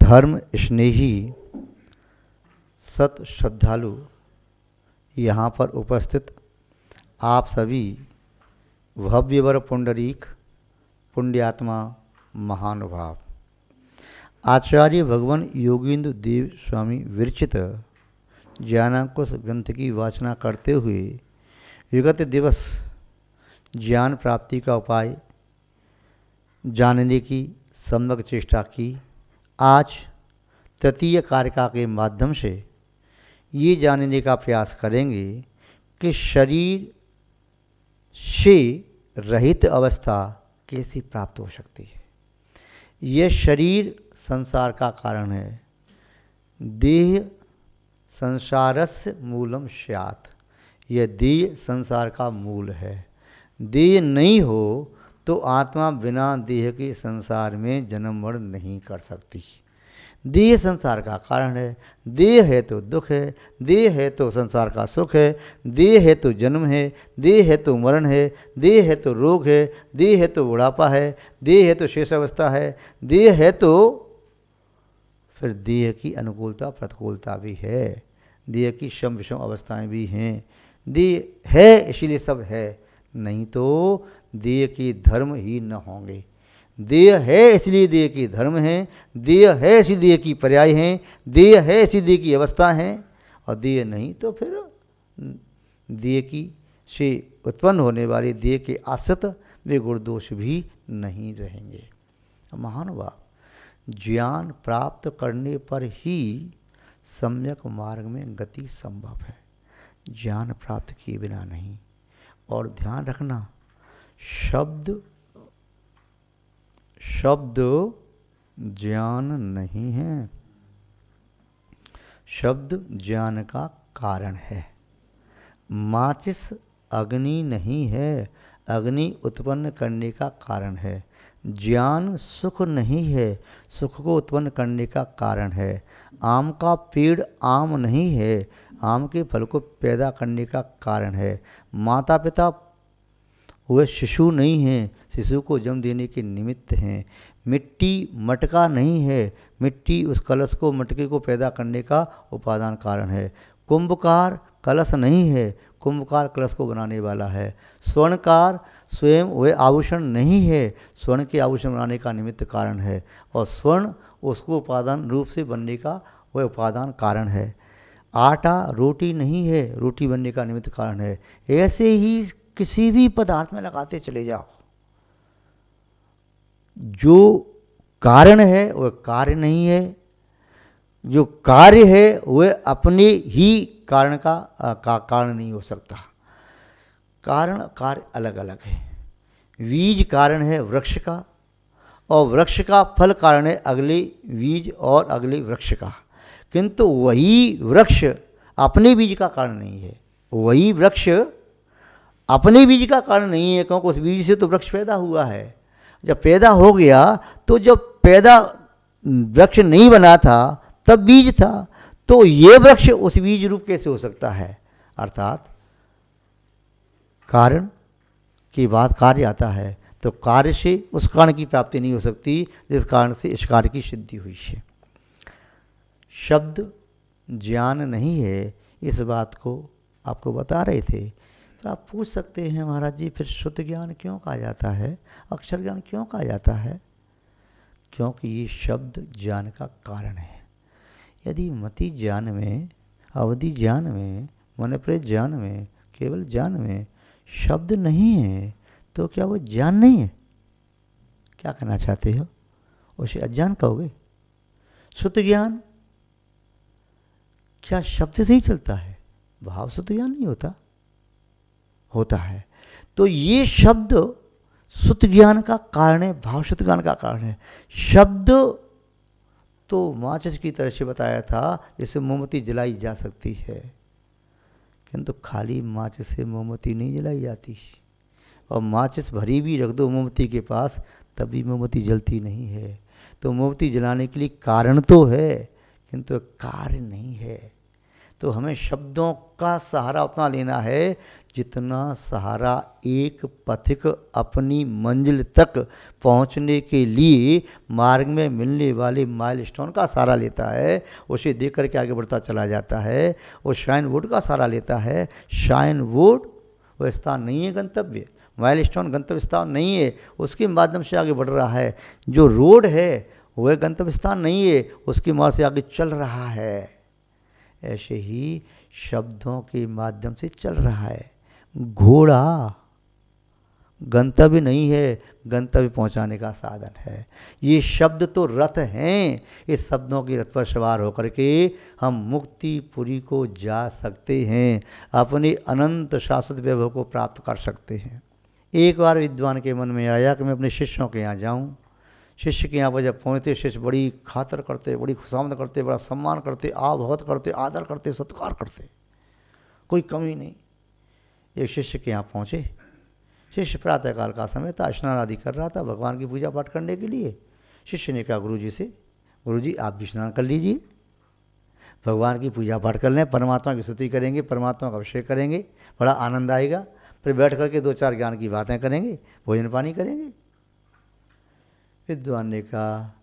धर्म स्नेही सत श्रद्धालु यहाँ पर उपस्थित आप सभी भव्यवर पुंडरीक पुण्यात्मा महानुभाव आचार्य भगवान योगेंद्र देव स्वामी विरचित ज्ञानांकुश ग्रंथ की वाचना करते हुए विगत दिवस ज्ञान प्राप्ति का उपाय जानने की सम्यक चेष्टा की। आज तृतीय कारिका के माध्यम से ये जानने का प्रयास करेंगे कि शरीर से रहित अवस्था कैसी प्राप्त हो सकती है। यह शरीर संसार का कारण है। देह संसारस्य मूलम स्यात्, यह देह संसार का मूल है। देह नहीं हो तो आत्मा बिना देह के संसार में जन्म मरण नहीं कर सकती। देह संसार का कारण है। देह है तो दुख है, देह है तो संसार का सुख है, देह है तो जन्म है, देह है तो मरण है, देह है तो रोग है, देह है तो बुढ़ापा है, देह है तो शेष अवस्था है, देह है तो फिर देह की अनुकूलता प्रतिकूलता भी है, देह की सम विषम अवस्थाएं भी हैं। देह है इसीलिए सब है, नहीं तो देह के धर्म ही न होंगे। देह है इसलिए देह के धर्म हैं, देह है इसी देह की पर्याय हैं, देह है इसी देह की अवस्था हैं, और देह नहीं तो फिर देह की से उत्पन्न होने वाले देह के आश्रित वे गुणदोष भी नहीं रहेंगे। महानुभाव, ज्ञान प्राप्त करने पर ही सम्यक मार्ग में गति संभव है, ज्ञान प्राप्त किए बिना नहीं। और ध्यान रखना, शब्द ज्ञान नहीं है, शब्द ज्ञान का कारण है। माचिस अग्नि नहीं है, अग्नि उत्पन्न करने का कारण है। ज्ञान सुख नहीं है, सुख को उत्पन्न करने का कारण है। आम का पेड़ आम नहीं है, आम के फल को पैदा करने का कारण है। माता पिता वह शिशु नहीं है, शिशु को जन्म देने के निमित्त हैं। मिट्टी मटका नहीं है, मिट्टी उस कलश को मटके को पैदा करने का उपादान कारण है। कुंभकार कलश नहीं है, कुंभकार कलश को बनाने वाला है। स्वर्णकार स्वयं वह आभूषण नहीं है, स्वर्ण के आभूषण बनाने का निमित्त कारण है, और स्वर्ण उसको उपादान रूप से बनने का वह उपादान कारण है। आटा रोटी नहीं है, रोटी बनने का निमित्त कारण है। ऐसे ही किसी भी पदार्थ में लगाते चले जाओ, जो कारण है वह कार्य नहीं है, जो कार्य है वह अपने ही कारण का कारण नहीं हो सकता। कारण कार्य अलग अलग है। बीज कारण है वृक्ष का, और वृक्ष का फल कारण है अगले बीज और अगले वृक्ष का, किंतु वही वृक्ष अपने बीज का कारण नहीं है। वही वृक्ष अपने बीज का कारण नहीं है, क्योंकि उस बीज से तो वृक्ष पैदा हुआ है। जब पैदा हो गया तो जब पैदा वृक्ष नहीं बना था तब बीज था, तो ये वृक्ष उस बीज रूप कैसे हो सकता है। अर्थात कारण के बाद कार्य आता है, तो कार्य से उस कारण की प्राप्ति नहीं हो सकती जिस कारण से इस कार्य की सिद्धि हुई है। शब्द ज्ञान नहीं है, इस बात को आपको बता रहे थे। तो आप पूछ सकते हैं, महाराज जी फिर शुद्ध ज्ञान क्यों कहा जाता है, अक्षर ज्ञान क्यों कहा जाता है। क्योंकि ये शब्द ज्ञान का कारण है। यदि मति ज्ञान में, अवधि ज्ञान में, मनप्रेत ज्ञान में, केवल ज्ञान में शब्द नहीं है तो क्या वो ज्ञान नहीं है। क्या कहना चाहते हो, उसे अज्ञान कहोगे। शुद्ध ज्ञान क्या शब्द से ही चलता है, भाव से तो ज्ञान नहीं होता, होता है। तो ये शब्द शुद्ध ज्ञान का कारण है, भाव शुद्ध ज्ञान का कारण है। शब्द तो माचिस की तरह से बताया था, जिससे मोमबत्ती जलाई जा सकती है, किंतु खाली माचिस से मोमबत्ती नहीं जलाई जाती। और माचिस भरी भी रख दो मोमबत्ती के पास तभी मोमबत्ती जलती नहीं है। तो मोमबत्ती जलाने के लिए कारण तो है, किंतु कार्य नहीं है। तो हमें शब्दों का सहारा उतना लेना है जितना सहारा एक पथिक अपनी मंजिल तक पहुंचने के लिए मार्ग में मिलने वाले माइलस्टोन का सहारा लेता है, उसे देख करके आगे बढ़ता चला जाता है। वो शाइन वुड का सहारा लेता है। शाइन वुड वह स्थान नहीं है गंतव्य, माइलस्टोन गंतव्य स्थान नहीं है, उसके माध्यम से आगे बढ़ रहा है। जो रोड है वह गंतव्य स्थान नहीं है, उसके मार्ग से आगे चल रहा है। ऐसे ही शब्दों के माध्यम से चल रहा है। घोड़ा गंतव्य नहीं है, गंतव्य पहुंचाने का साधन है। ये शब्द तो रथ हैं, इस शब्दों के रथ पर सवार होकर के हम मुक्तिपुरी को जा सकते हैं, अपने अनंत शाश्वत वैभव को प्राप्त कर सकते हैं। एक बार विद्वान के मन में आया कि मैं अपने शिष्यों के यहाँ जाऊँ। शिष्य के यहाँ पर जब पहुँचते, शिष्य बड़ी खातर करते, बड़ी खुशामद करते, बड़ा सम्मान करते, बहुत करते, आदर करते, सत्कार करते, कोई कमी नहीं। एक शिष्य के यहाँ पहुँचे। शिष्य प्रातःकाल का समय था, स्नान आदि कर रहा था भगवान की पूजा पाठ करने के लिए। शिष्य ने कहा गुरु जी से, गुरु जी आप भी स्नान कर लीजिए, भगवान की पूजा पाठ कर लें, परमात्मा की स्तुति करेंगे, परमात्मा का अभिषेक करेंगे, बड़ा आनंद आएगा। फिर बैठ करके 2-4 ज्ञान की बातें करेंगे, भोजन पानी करेंगे। विद्वान ने कहा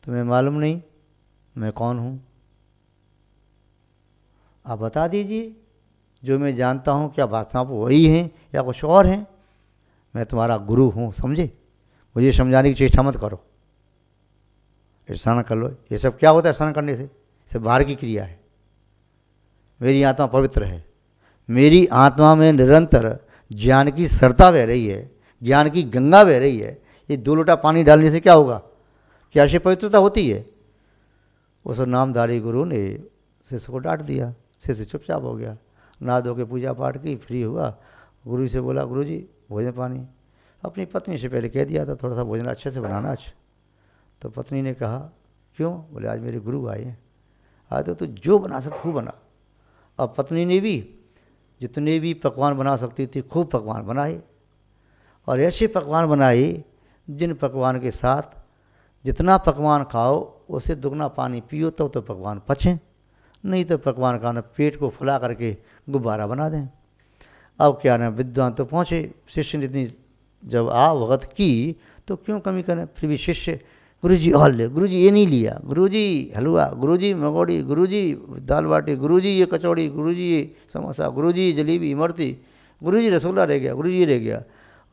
तुम्हें मालूम नहीं मैं कौन हूँ? आप बता दीजिए, जो मैं जानता हूँ क्या बात आप वही हैं या कुछ और हैं? मैं तुम्हारा गुरु हूँ, समझे? मुझे समझाने की चेष्टा मत करो। स्नान कर लो। ये सब क्या होता है स्नान करने से? सब बाहर की क्रिया है। मेरी आत्मा पवित्र है, मेरी आत्मा में निरंतर ज्ञान की सरता बह रही है, ज्ञान की गंगा बह रही है। ये 2 लोटा पानी डालने से क्या होगा? क्या से पवित्रता होती है? उस नामधारी गुरु ने शिष्य को डांट दिया। शिष्य चुपचाप हो गया, नहा धो के पूजा पाठ की, फ्री हुआ। गुरु से बोला गुरु जी भोजन पानी। अपनी पत्नी से पहले कह दिया था थोड़ा सा भोजन अच्छे से बनाना। अच्छा, तो पत्नी ने कहा क्यों? बोले आज मेरे गुरु आए हैं। आज तो तू जो बना सक खूब बना। अब पत्नी ने भी जितने भी पकवान बना सकती थी खूब पकवान बनाए, और ऐसे पकवान बनाए जिन पकवान के साथ जितना पकवान खाओ उससे दुगना पानी पियो तो पकवान पचें, नहीं तो पकवान खाना पेट को फुला करके गुब्बारा बना दें। अब क्या ना, विद्वान तो पहुँचे, शिष्य ने इतनी जब भगत की तो क्यों कमी करें। फिर भी शिष्य गुरु जी और ले, गुरु जी ये नहीं लिया, गुरु जी हलवा, गुरु जी मंगोड़ी, गुरु जी दाल बाटी, गुरु जी ये कचौड़ी, गुरु जी ये समोसा, गुरु जी जलेबी इमरती, गुरु जी रसगुल्ला रह गया, गुरु जी रह गया।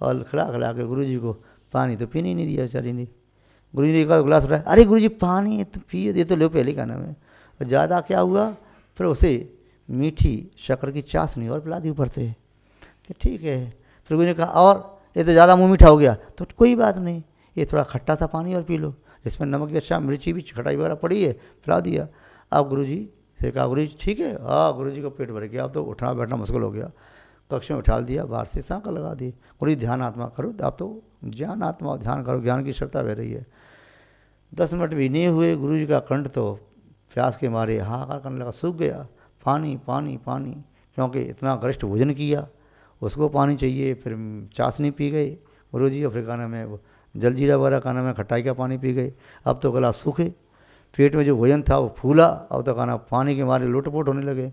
और खिला खिला के गुरु जी को पानी तो पीने ही नहीं दिया बेचारी ने। गुरु जी ने एक गिलास उठाया, अरे गुरु जी पानी तो पिए, ये तो लो पहले का नाम है। और ज़्यादा क्या हुआ, फिर उसे मीठी शक्कर की चाशनी और पिला दी ऊपर से कि ठीक है। फिर गुरु ने कहा और ये तो ज़्यादा मुँह मीठा हो गया, तो कोई बात नहीं, ये थोड़ा खट्टा सा पानी और पी लो, इसमें नमक की अच्छा मिर्ची भी खटाई वगैरह पड़ी है, पिला दिया। अब गुरु जी से कहा गुरु जी ठीक है। गुरु जी को पेट भर गया, अब तो उठना बैठना मुश्किल हो गया। कक्ष में उठा दिया, बाहर से सांकल लगा दी। गुरु जी ध्यान आत्मा करो, आप तो ज्ञान आत्मा ध्यान करो, ज्ञान की श्रद्धा बह रही है। 10 मिनट भी नहीं हुए, गुरु जी का कंठ तो प्यास के मारे हाहाकार करने लगा, सूख गया। पानी पानी पानी, क्योंकि इतना गरिष्ठ भोजन किया, उसको पानी चाहिए। फिर चाशनी पी गए गुरु जी, और फिर खाना में जलजीरा वगैरह खाना में खटाई का पानी पी गए। अब तो गला सूखे, पेट में जो भोजन था वो फूला, अब तो खाना पानी के मारे लोटपोट होने लगे।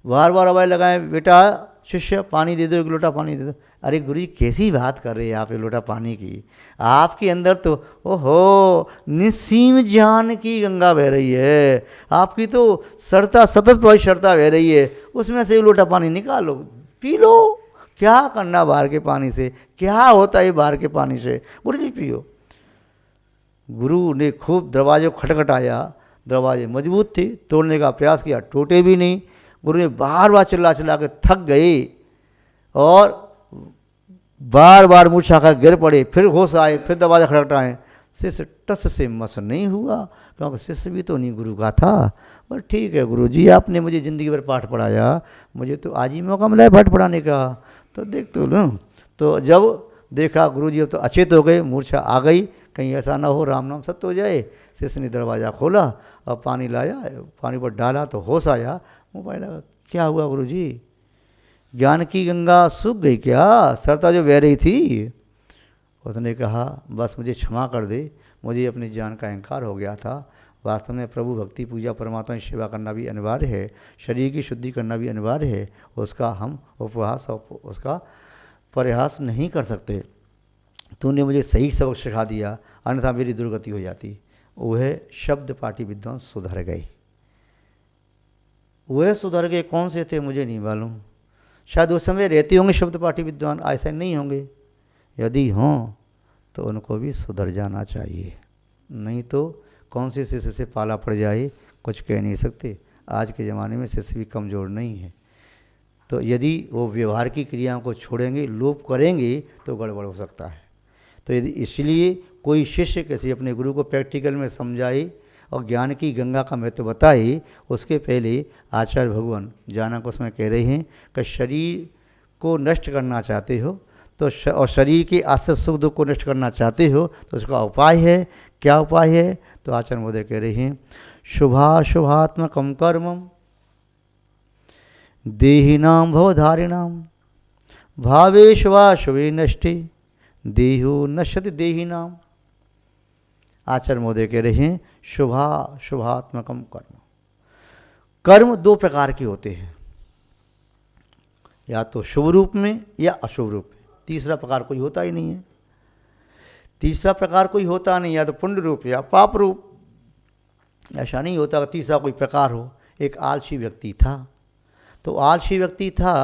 बार बार आवाज़ लगाए, बेटा शिष्य पानी दे दो, 1 लोटा पानी दे दो। अरे गुरु जी कैसी बात कर रहे हैं आप 1 लोटा पानी की? आपके अंदर तो ओहो निस्सीम ज्ञान की गंगा बह रही है, आपकी तो सरता सतत प्रवाही सरता बह रही है, उसमें से 1 लोटा पानी निकालो पी लो। क्या करना बाहर के पानी से, क्या होता है बाहर के पानी से? गुरु जी पियो। गुरु ने खूब दरवाजे को खटखटाया, दरवाजे मजबूत थे, तोड़ने का प्रयास किया, टूटे भी नहीं। गुरु ने बार बार चिल्ला चिल्ला के थक गए और बार बार मूर्छा कर गिर पड़े। फिर होश आए, फिर दरवाजा खटखटाए। शिष्य टस से मस नहीं हुआ, क्योंकि शिष्य भी तो नहीं गुरु का था। और ठीक है गुरु जी, आपने मुझे ज़िंदगी भर पाठ पढ़ाया, मुझे तो आज ही मौका मिला है पाठ पढ़ाने का, तो देख तो लो। तो जब देखा गुरु जी अब तो अचेत हो गए, मूर्छा आ गई, कहीं ऐसा ना हो राम नाम सत्य हो जाए। शिष्य ने दरवाज़ा खोला और पानी लाया, पानी पर डाला तो होश आया। मोबाइल लगा, क्या हुआ गुरु जी? ज्ञान की गंगा सूख गई क्या? सरता जो बह रही थी। उसने कहा बस मुझे क्षमा कर दे, मुझे अपने ज्ञान का अहंकार हो गया था, वास्तव में प्रभु भक्ति पूजा परमात्मा की सेवा करना भी अनिवार्य है, शरीर की शुद्धि करना भी अनिवार्य है। उसका हम उपहास और उसका प्रयास नहीं कर सकते। तूने मुझे सही सबक सिखा दिया, अन्यथा मेरी दुर्गति हो जाती। वह शब्द पाठी विद्वान सुधर गए। वह सुधर गए कौन से थे मुझे नहीं मालूम। शायद उस समय रहते होंगे शब्द पाठी विद्वान, ऐसे नहीं होंगे। यदि हों तो उनको भी सुधर जाना चाहिए, नहीं तो कौन से शिष्य से पाला पड़ जाए कुछ कह नहीं सकते। आज के ज़माने में शिष्य भी कमज़ोर नहीं है। तो यदि वो व्यवहार की क्रियाओं को छोड़ेंगे, लोप करेंगे तो गड़बड़ हो सकता है। तो यदि इसलिए कोई शिष्य किसी अपने गुरु को प्रैक्टिकल में समझाए और ज्ञान की गंगा का महत्व बताए, उसके पहले आचार्य भगवान जानक उसमें कह रहे हैं कि शरीर को नष्ट करना चाहते हो तो और शरीर के आश्रित सुख दुख को नष्ट करना चाहते हो तो उसका उपाय है। क्या उपाय है? तो आचार्य महोदय कह रहे हैं शुभाशुभात्मकं कर्मं देहिनां भवधारिणां भावे शुभाशुभे नष्टे देहो नश्यति देहिनां। आचार्य महोदय कह रहे हैं शुभात्मकम कर्म। कर्म दो प्रकार के होते हैं, या तो शुभ रूप में या अशुभ रूप में। तीसरा प्रकार कोई होता ही नहीं है। तीसरा प्रकार कोई होता नहीं, या तो पुण्य रूप या पाप रूप। ऐसा नहीं होता कि तीसरा कोई प्रकार हो। एक आलसी व्यक्ति था, तो आलसी व्यक्ति था,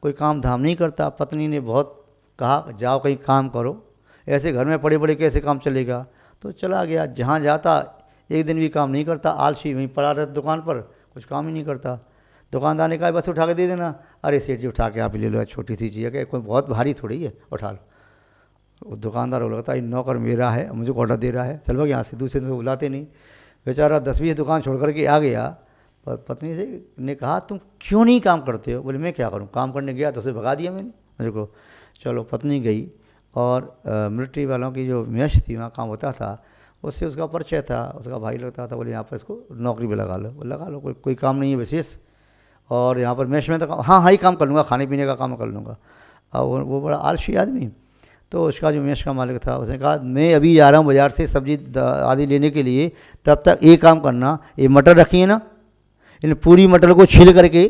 कोई काम धाम नहीं करता। पत्नी ने बहुत कहा जाओ कहीं काम करो, ऐसे घर में पड़े पड़े कैसे काम चलेगा। तो चला गया, जहाँ जाता एक दिन भी काम नहीं करता, आलसी वहीं पड़ा रहता दुकान पर, कुछ काम ही नहीं करता। दुकानदार ने कहा बस उठा के दे देना। अरे सेठ जी उठा के आप ले लो, छोटी सी चीज़ है, कोई बहुत भारी थोड़ी है, उठा लो। वो दुकानदार को लगता है नौकर मेरा है, मुझे ऑर्डर दे रहा है, चल भाग यहाँ से। दूसरे दिन बुलाते नहीं, बेचारा 10-20 दुकान छोड़ करके आ गया। पर पत्नी से ने कहा तुम क्यों नहीं काम करते हो? बोले मैं क्या करूँ, काम करने गया तो उसे भगा दिया मैंने मुझे को। चलो पत्नी गई और मिलिट्री वालों की जो मेस थी वहाँ काम होता था, उससे उसका परिचय था, उसका भाई लगता था। बोले यहाँ पर इसको नौकरी पे लगा लो। लगा लो, कोई काम नहीं है विशेष, और यहाँ पर मेस में तो हाँ ही काम कर लूँगा, खाने पीने का काम कर लूँगा। और वो बड़ा आलसी आदमी। तो उसका जो मेस का मालिक था उसने कहा मैं अभी जा रहा हूँ बाज़ार से सब्जी आदि लेने के लिए, तब तक एक काम करना, ये मटर रखी है ना, इन पूरी मटर को छील करके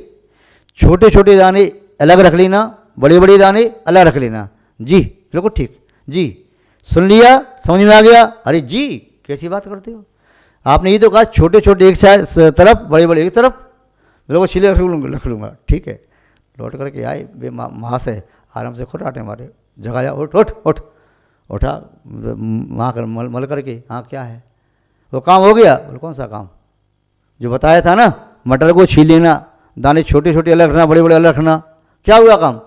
छोटे छोटे दाने अलग रख लेना, बड़े बड़े दाने अलग रख लेना। जी बिल्कुल ठीक जी, सुन लिया, समझ में आ गया? अरे जी कैसी बात करते हो, आपने ये तो कहा छोटे छोटे एक तरफ, बड़े बड़े एक तरफ, बिल्कुल छिले रख लूँगा। ठीक है। लौट करके आए, बे महाशय आराम से खुराटे मारे, जगाया, उठ उठ उठ उठा, वहाँ कर मल करके, हाँ क्या है? वो काम हो गया? बोले कौन सा काम? जो बताया था ना, मटर को छील लेना, दाने छोटे छोटे अलग रखना, बड़े बड़े अलग रखना। क्या हुआ काम?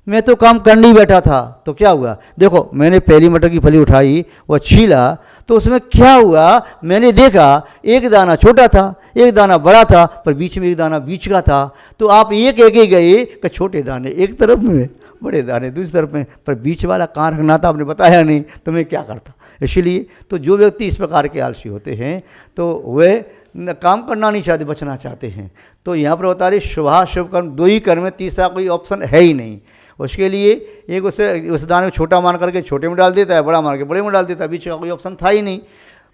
मैं तो काम करने ही बैठा था। तो क्या हुआ? देखो मैंने पहली मटर की फली उठाई, वह छीला, तो उसमें क्या हुआ मैंने देखा, एक दाना छोटा था, एक दाना बड़ा था, पर बीच में एक दाना बीच का था। तो आप ये कह के गए कि छोटे दाने एक तरफ में, बड़े दाने दूसरी तरफ में, पर बीच वाला कहाँ रखना था आपने बताया नहीं, तो मैं क्या करता। इसलिए तो जो व्यक्ति इस प्रकार के आलसी होते हैं तो वे काम करना नहीं चाहते, बचना चाहते हैं। तो यहाँ पर बता रहे शुभाशुभ कर्म दो ही कर्म में, तीसरा कोई ऑप्शन है ही नहीं। उसके लिए एक उस दाने में छोटा मान करके छोटे में डाल देता है, बड़ा मान के बड़े में डाल देता है, बीच का कोई ऑप्शन था ही नहीं।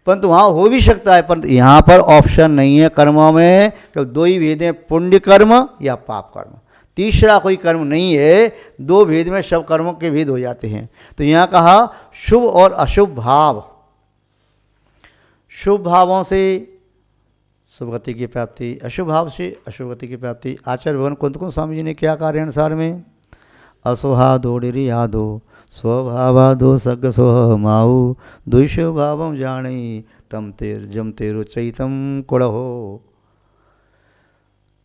परंतु वहाँ हो भी सकता है, परंतु यहाँ पर ऑप्शन नहीं है कर्मों में, तो दो ही भेद हैं, पुण्य कर्म या पाप कर्म। तीसरा कोई कर्म नहीं है, दो भेद में सब कर्मों के भेद हो जाते हैं। तो यहाँ कहा शुभ और अशुभ भाव, शुभ भावों से शुभ गति की प्राप्ति, अशुभ भाव से अशुभ गति की प्राप्ति। आचार्य भगवान कुंत स्वामी जी ने क्या कहा अनुसार में, असुहादो यादो स्वभावादो सग स्वमाऊ दुष्य भावम जाने तम तेर जम तेरु चैतम कुड़हो।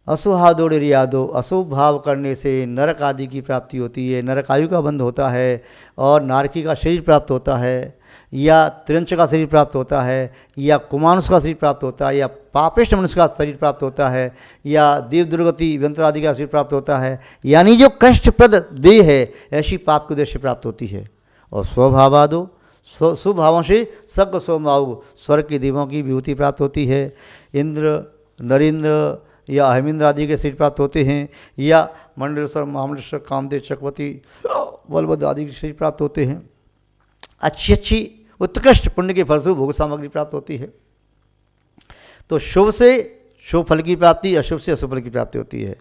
असुहादो यादो, अशुभ भाव करने से नरक आदि की प्राप्ति होती है, नरक आयु का बंध होता है, और नारकी का शरीर प्राप्त होता है, या त्रिंच का शरीर प्राप्त होता है, या कुमानुष का शरीर प्राप्त होता है, या पापिष्ट मनुष्य का शरीर प्राप्त होता है, या देव दुर्गति यंत्र आदि का शरीर प्राप्त होता है। यानी जो कष्टप्रद देह है ऐसी पाप के उद्देश्य प्राप्त होती है। और स्वभावादो, शुभ भावों से सग सोमाऊ, स्वर्ग के देवों की विभूति प्राप्त होती है, इंद्र नरेंद्र या अहमिंद्र आदि के शरीर प्राप्त होते हैं, या मंडलेश्वर महामंडलेश्वर कामदेव चक्रवर्ती बलभद्र आदि के शरीर प्राप्त होते हैं। अच्छी अच्छी उत्कृष्ट पुण्य के फलस्वरूप भोग सामग्री प्राप्त होती है। तो शुभ से शुभ फल की प्राप्ति, अशुभ से अशुभ फल की प्राप्ति होती है।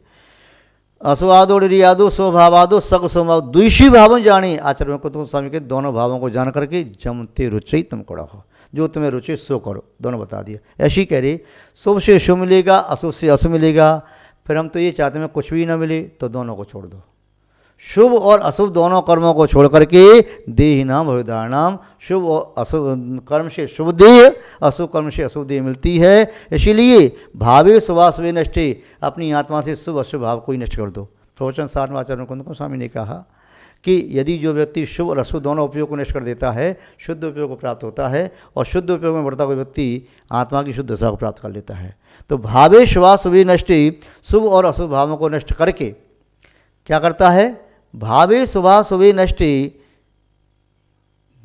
असुआदो रियादो स्वभावादो सग स्वभाव द्विषी भावों जाने, आचरण को तुम स्वामी के दोनों भावों को जान करके जमते रुचि तुम करो, जो तुम्हें रुचि सो करो, दोनों बता दिया। ऐसी कह रही शुभ से शुभ मिलेगा, अशुभ से अशुभ मिलेगा, फिर हम तो ये चाहते हैं कुछ भी ना मिले, तो दोनों को छोड़ दो। शुभ और अशुभ दोनों कर्मों को छोड़ करके देहिनाम भविधारणाम, शुभ और अशुभ कर्म से शुभ देह, अशुभ कर्म से अशुभ देह मिलती है। इसीलिए भावे शुभाशुभे नष्टे, अपनी आत्मा से शुभ अशुभ भाव को ही नष्ट कर दो। प्रवचन सार में आचार्य कुंद स्वामी ने कहा कि यदि जो व्यक्ति शुभ और अशुभ दोनों उपयोग को नष्ट कर देता है, शुद्ध उपयोग को प्राप्त होता है, और शुद्ध उपयोग में बढ़ता हुआ व्यक्ति आत्मा की शुद्ध दशा को प्राप्त कर लेता है। तो भावे शुभाशुभे नष्टे, शुभ और अशुभ भावों को नष्ट करके क्या करता है? भावे शुभाशुभे नष्टे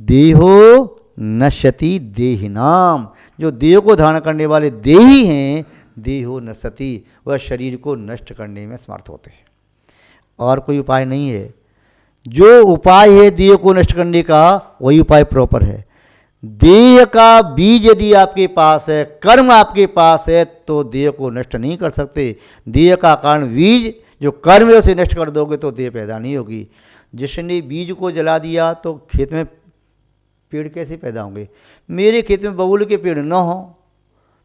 देहो नश्यति देहिनाम, जो देह को धारण करने वाले देही हैं, देहो नश्यति, वह शरीर को नष्ट करने में समर्थ होते हैं। और कोई उपाय नहीं है। जो उपाय है देह को नष्ट करने का, वही उपाय प्रॉपर है। देह का बीज यदि आपके पास है, कर्म आपके पास है, तो देह को नष्ट नहीं कर सकते। देह का कारण बीज, जो कर्म है उसे नष्ट कर दोगे तो देह पैदा नहीं होगी। जिसने बीज को जला दिया तो खेत में पेड़ कैसे पैदा होंगे? मेरे खेत में बबूल के पेड़ न हो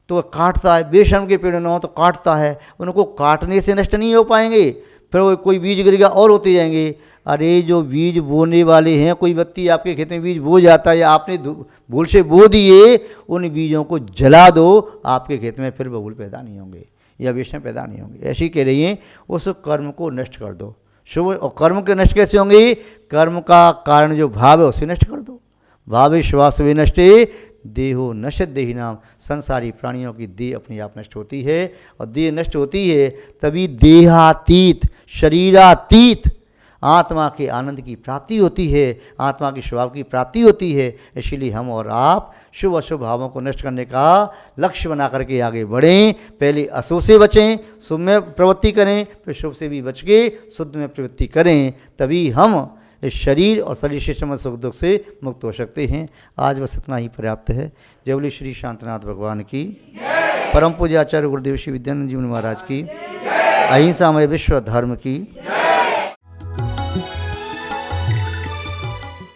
तो काटता है, बेशर्म के पेड़ न हो तो काटता है, उनको काटने से नष्ट नहीं हो पाएंगे। फिर वो कोई बीज गिरेगा और होते जाएंगे। अरे जो बीज बोने वाले हैं, कोई व्यक्ति आपके खेत में बीज बो जाता है या आपने भूल से बो दिए, उन बीजों को जला दो, आपके खेत में फिर बबूल पैदा नहीं होंगे या बेशर्म पैदा नहीं होंगे। ऐसी कह रही है, उस कर्म को नष्ट कर दो। शुभ और कर्म के नष्ट कैसे होंगे? कर्म का कारण जो भाव है उसे नष्ट कर दो। भावे शुभाशुभे नष्टे देहो नश्यत देहिनाम, संसारी प्राणियों की देह अपने आप नष्ट होती है, और देह नष्ट होती है तभी देहातीत, शरीरातीत आत्मा के आनंद की प्राप्ति होती है, आत्मा की स्वभाव की प्राप्ति होती है। इसीलिए हम और आप शुभ अशुभ भावों को नष्ट करने का लक्ष्य बना करके आगे बढ़ें। पहले अशुभ से बचें, शुभ में प्रवृत्ति करें, फिर शुभ से भी बच के शुद्ध में प्रवृत्ति करें, तभी हम इस शरीर और शरीर से संबंधित सुख दुख से मुक्त हो सकते हैं। आज बस इतना ही पर्याप्त है। जय बोले श्री शांतनाथ भगवान की, परम पूज्य आचार्य गुरुदेव श्री विद्यानंद जी महाराज की, अहिंसामय विश्व धर्म की।